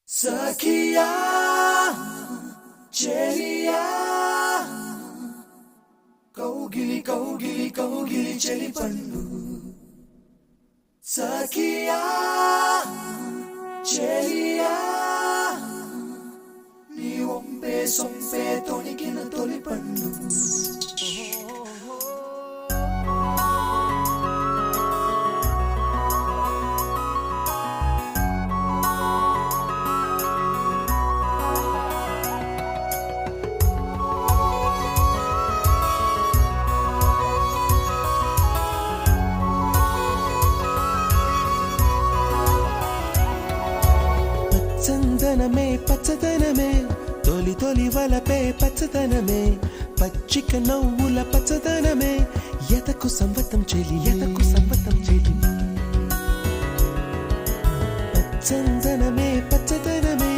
సఖియా చెలియా కౌగిలి కౌగిలి కౌగిలి చెలి పండు సఖియా చెలియా నీ ఒంపే సొంపే తొణికిన తొలి పండు చందనమే పచ్చదనమే తొలి తొలి వలపే పచ్చదనమే పచ్చిక నవ్వుల పచ్చదనమే ఎతకు సంవతం చెలి చందనమే పచ్చదనమే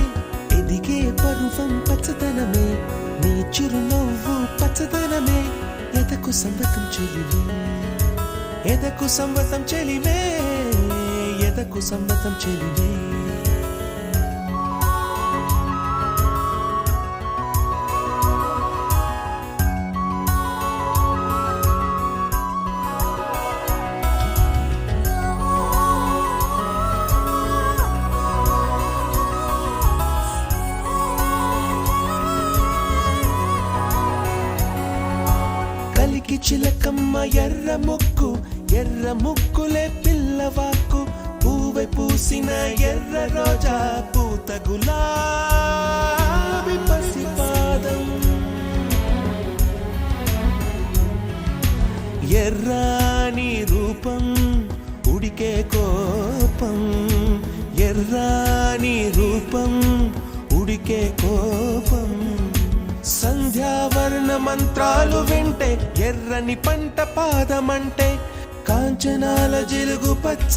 ఎదిగే పరువం పచ్చదనమే నీ చిరునవ్వు పచ్చదనమే ఎతకు సంవతం చెలిమే ఎదకు సంవతం చెలిమే ఎదకు సంవతం చెలిమే కలికి చిలకమ్మ ఎర్ర ముక్కులే పిల్లవాకు పూవె పూసిన ఎర్ర రోజా పూత గులాబీ పసిపాదం ఎర్రాని రూపం ఉడికే కోపం ఎర్రాని రూపం ఉడికే కోపం సంధ్యావర్ణ మంత్రాలు వింటే ఎర్రని పంట పాదమంటే కాంచనాల జిలుగు పచ్చ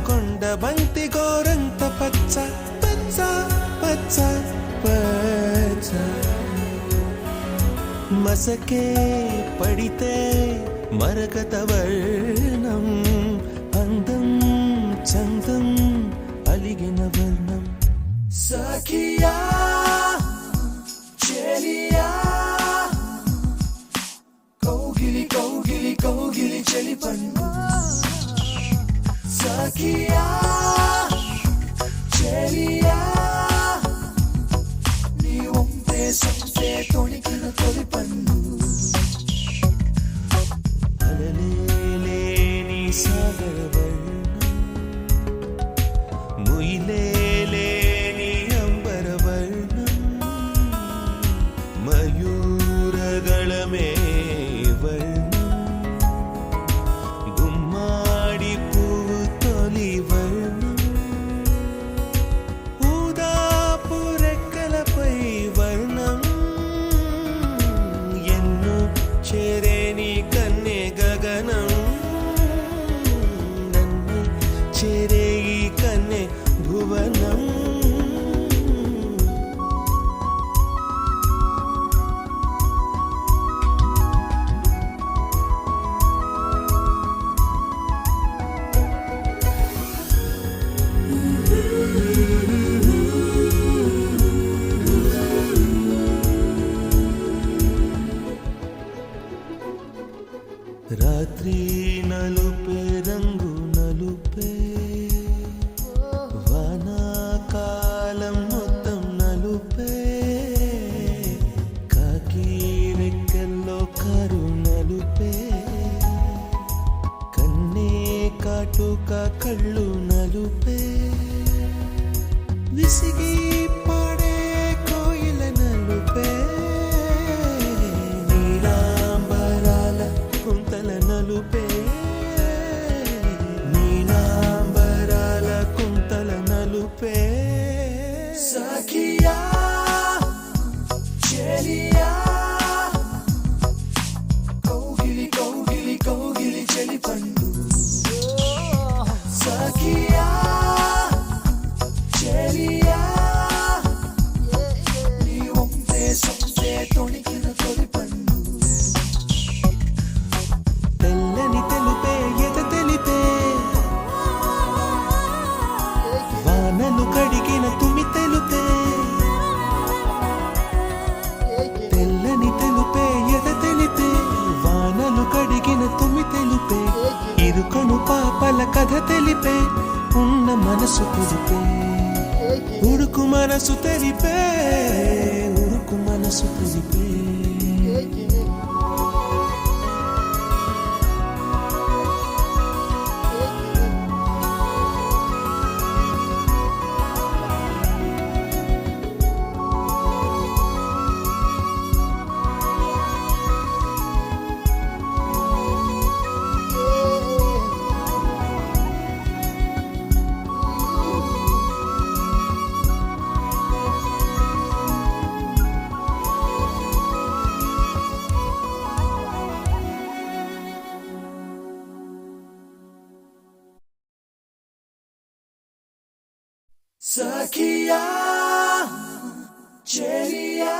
కొండ బంతి గోరంత పచ్చ పచ్చ పచ్చ పచ్చ మసకే పడితే మరకత వర్ణం అందం చందం అలిగిన వర్ణం సఖియా చెలియా కౌగిలి కౌగిలి కౌగిలి చెలి పండు సఖియా చెలియా నీ ఒంపే సొంపే తొణికిన తొలి పండు అలలేని సాగర వర్ణం ముయిలేని అంబర వర్ణం మయూరగళమే వర్ణం గుమ్మాడి పువ్వు తొలి వర్ణం ఊదాపు రెక్కలపై వర్ణం ఎన్ను చేరేని కన్నె గగనం నన్ను చేరే ఈ కన్నె భువనం రాత్రి నలుపే రంగు నలుపే వానాకాలం మొత్తం నలుపే కాకి రెక్కల్లో కారు నలుపే కన్నే కాటుక కళ్ళు నలుపే విసిగి పాడే కోయిల నలుపే కుంతల నలుపే నీలాంబరాల కుంతల నలుపే సఖియా చెలియా కౌగిలి కౌగిలి కౌగిలి చెలి పండు సఖియా చెలియా నీ ఒంపే సొంపే తొణికిన తొలి పండు తెల్లని తెలుపే ఎద తెలిపే వానలు కడిగిన తుమి తెలు తెలిపే ఉన్న మనసు తెలిపే ఉడుకు మనసు తెలిపే ఉడుకు మనసు తెలిపే సఖియా చెలియా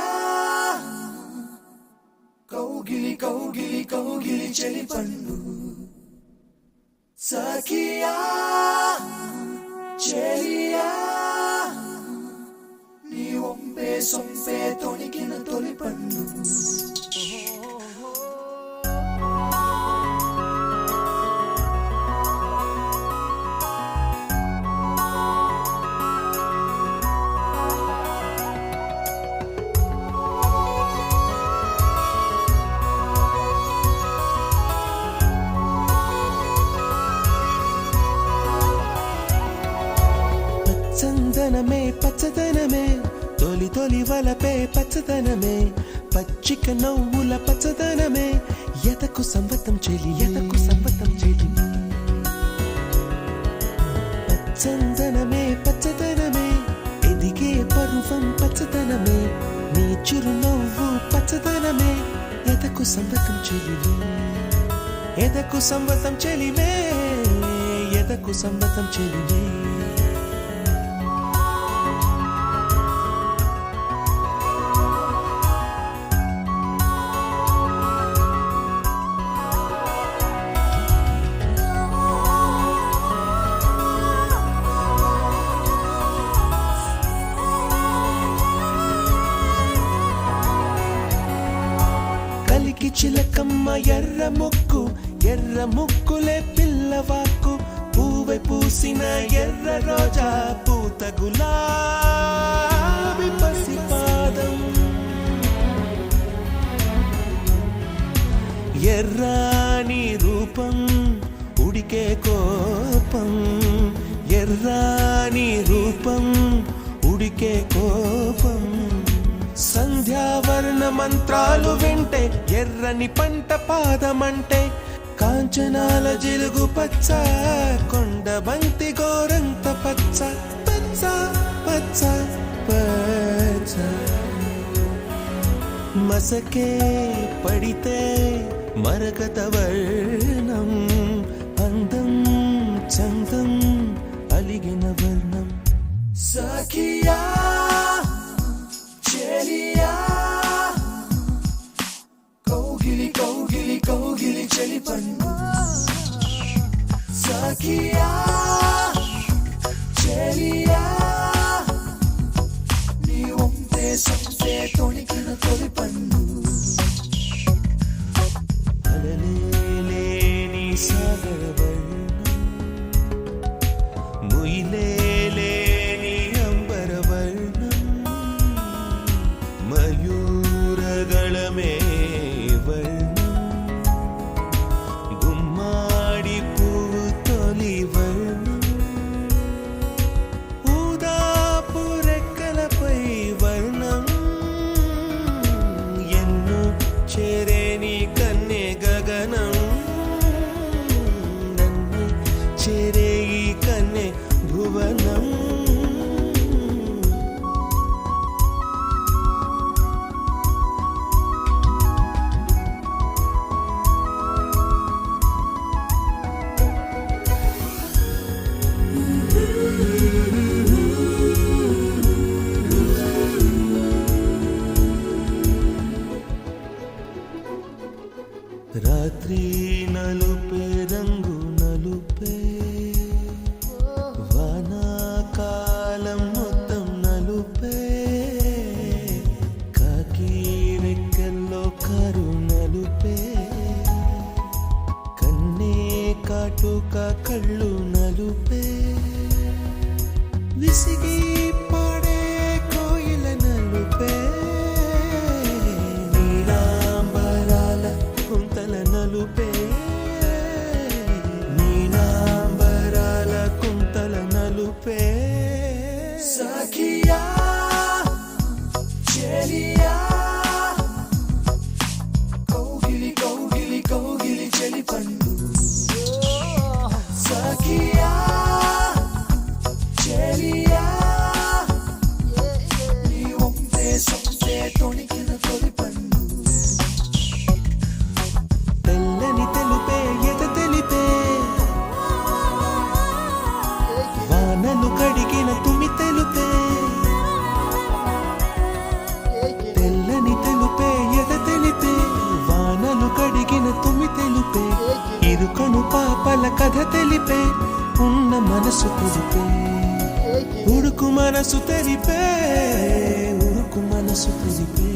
కౌగిలి కౌగిలి కౌగిలి చెలి పండు సఖియా చెలియా నీ ఒంపే సొంపే తొణికిన తొలి పండు చందనమే పచ్చదనమే తొలి తొలి వలపే పచ్చదనమే పచ్చిక నవ్వుల పచ్చదనమే ఎతకు సంవతం చెలి ఎతకు సంవతం చెలి చందనమే పచ్చదనమే ఎదిగే పరువం పచ్చదనమే నీ చిరునవ్వు పచ్చదనమే ఎతకు సంవతం చెలివే ఎతకు సంవతం చెలివే ఎతకు సంవతం చెలివే చిలకమ్మ ఎర్ర ముక్కులే పిల్లవాకు పూవై పూసిన ఎర్ర రోజా పూత గులాబీ పసిపాదం ఎర్రాని రూపం ఉడికే కోపం ఎర్రాని రూపం ఉడికే కోపం సంధ్యావర్ణ మంత్రాలు వింటే ఎర్రని పంట పాదమంటే కాంచనాల జిలుగు పచ్చ కొండ బంతి గోరంత పచ్చ పచ్చ పచ్చ పచ్చ మసకే పడితే మరకత వర్ణం అందం చందం అలిగిన వర్ణం సఖియా చెలియా కౌగిలి కౌగిలి కౌగిలి చెలి పండు సఖియా చెలియా నీ ఒంపే సొంపే తొణికిన తొలి పండు అలలేని సాగర వర్ణం ముయిలేని అంబర వర్ణం మయూరగళమే వర్ణం గుమ్మాడి పువ్వు తొలి వర్ణం ఊదాపు రెక్కలపై వర్ణం ఎన్ను చేరేని కన్నె గగనం నన్ను చేరే ఈ కన్నె భువనం రాత్రి నలుపే రంగు నలుపే వానాకాలం మొత్తం నలుపే కాకి రెక్కల్లో కారు నలుపే కన్నే కాటుక కళ్ళు నలుపే మనసు తెలిపే ఉడుకు మనసు తెలిపే ఉడుకు మనసు తెలిపే